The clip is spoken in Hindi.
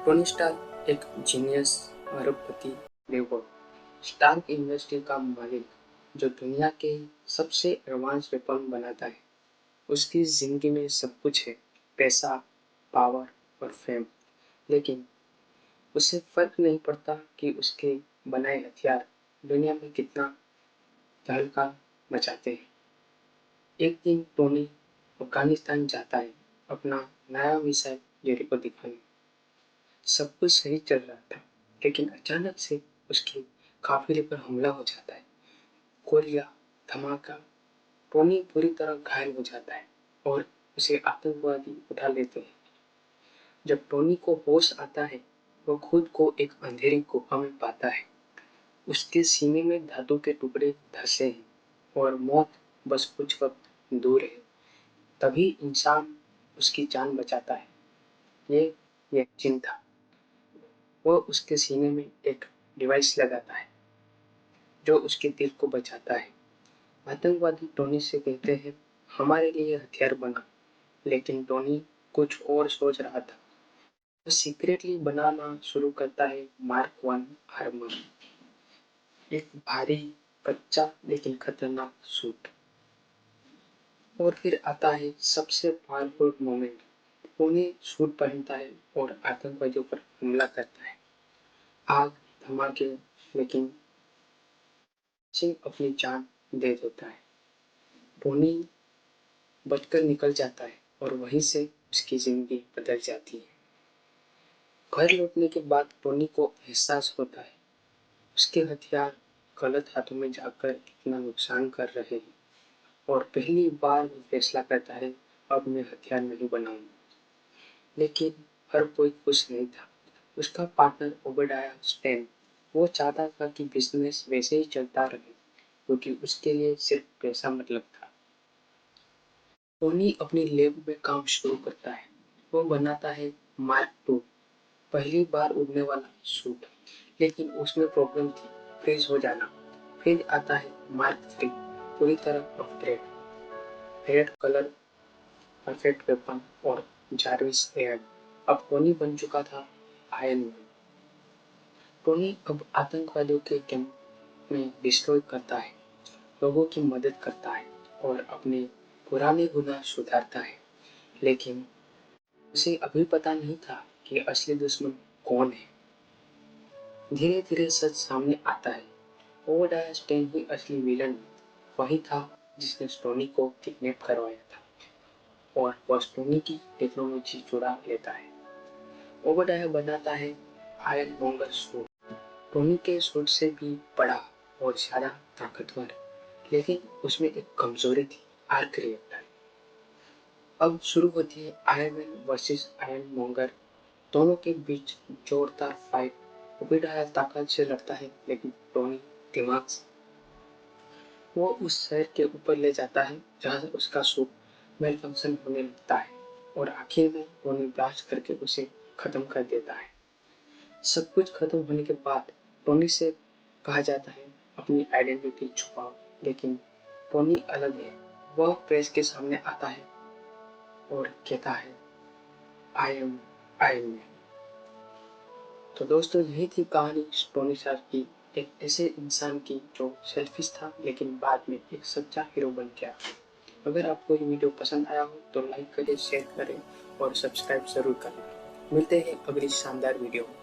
टोनी स्टार्क एक जीनियस अरबपति लेबर स्टार्क इंडस्ट्री का मालिक जो दुनिया के सबसे एडवांस वेपन बनाता है। उसकी जिंदगी में सब कुछ है, पैसा, पावर और फेम, लेकिन उसे फर्क नहीं पड़ता कि उसके बनाए हथियार दुनिया में कितना तहलका मचाते हैं। एक दिन टोनी अफगानिस्तान जाता है अपना नया मिसाइल जेरिको दिखाने। सब कुछ सही चल रहा था, लेकिन अचानक से उसके काफिले पर हमला हो जाता है। गोलियां, धमाका, टोनी पूरी तरह घायल हो जाता है और उसे आतंकवादी उठा लेते हैं। जब टोनी को होश आता है, वो खुद को एक अंधेरी गुफा में पाता है। उसके सीने में धातु के टुकड़े धंसे हैं और मौत बस कुछ वक्त दूर है। तभी इंसान उसकी जान बचाता है। ये यकीन था। वो उसके सीने में एक डिवाइस लगाता है जो उसके दिल को बचाता है। आतंकवादी टोनी से कहते हैं, हमारे लिए हथियार बना, लेकिन टोनी कुछ और सोच रहा था। वो सीक्रेटली बनाना शुरू करता है मार्क 1 आर्मर, एक भारी, कच्चा लेकिन खतरनाक सूट। और फिर आता है सबसे पावरफुल मोमेंट। टोनी सूट पहनता है और आतंकवादियों पर हमला करता है। आग, धमाके, लेकिन सिंह अपनी जान दे देता है। टोनी बचकर निकल जाता है और वहीं से उसकी जिंदगी बदल जाती है। घर लौटने के बाद टोनी को एहसास होता है उसके हथियार गलत हाथों में जाकर कितना नुकसान कर रहे हैं और पहली बार वो फैसला करता है, अब मैं हथियार नहीं बनाऊंगा। लेकिन हर कोई खुश नहीं था। उसका पार्टनर ओबेडाया स्टेन, वो चाहता था कि बिजनेस वैसे ही चलता रहे क्योंकि उसके लिए सिर्फ पैसा मतलब था। टोनी अपनी लैब में काम शुरू करता है। वो बनाता है मार्क 2, पहली बार उड़ने वाला सूट, लेकिन उसमें प्रॉब्लम थी, फ्रीज हो जाना। फिर आता है मार्क 3, पूरी तरह upgrade, red colour, perfect weapon और जारविस एयर। अब टोनी बन चुका था आयरन मैन। टोनी अब आतंकवादियों के कैंप में डिस्ट्रॉय करता है, लोगों की मदद करता है और अपने पुराने गुनाह सुधारता है। लेकिन उसे अभी पता नहीं था कि असली दुश्मन कौन है। धीरे धीरे सच सामने आता है। ओबेडाया स्टेन ही असली विलन वही था जिसने टोनी को किडनैप करवाया था और वह टोनी की टेक्नोलॉजी चुरा लेता है। ओबेडाया बनाता है आयरन मोंगर सूट, टोनी के सूट से भी बड़ा और ज्यादा ताकतवर, लेकिन उसमें एक कमजोरी थी, आर्क रिएक्टर। अब शुरू होती है iron man versus iron monger, दोनों के बीच जोरदार फाइट। ओबेडाया ताकत से लड़ता है, लेकिन टोनी दिमाग से। वो उस शहर के ऊपर ले जाता है जहाँ से उसका सूट मेल फंक्शन होने लगता है और आखिर में टोनी ब्लास्ट करके उसे खत्म कर देता है। सब कुछ खत्म होने के बाद टोनी से कहा जाता है अपनी आइडेंटिटी छुपाओ, लेकिन टोनी अलग है। वह प्रेस के सामने आता है और कहता है, आई एम आयरन मैन। तो दोस्तों, यही थी कहानी टोनी स्टार्क की, एक ऐसे इंसान की जो सेल्फिश था लेकिन बाद में एक सच्चा हीरो बन गया। अगर आपको ये वीडियो पसंद आया हो तो लाइक करें, शेयर करें और सब्सक्राइब जरूर करें। मिलते हैं अगली शानदार वीडियो में।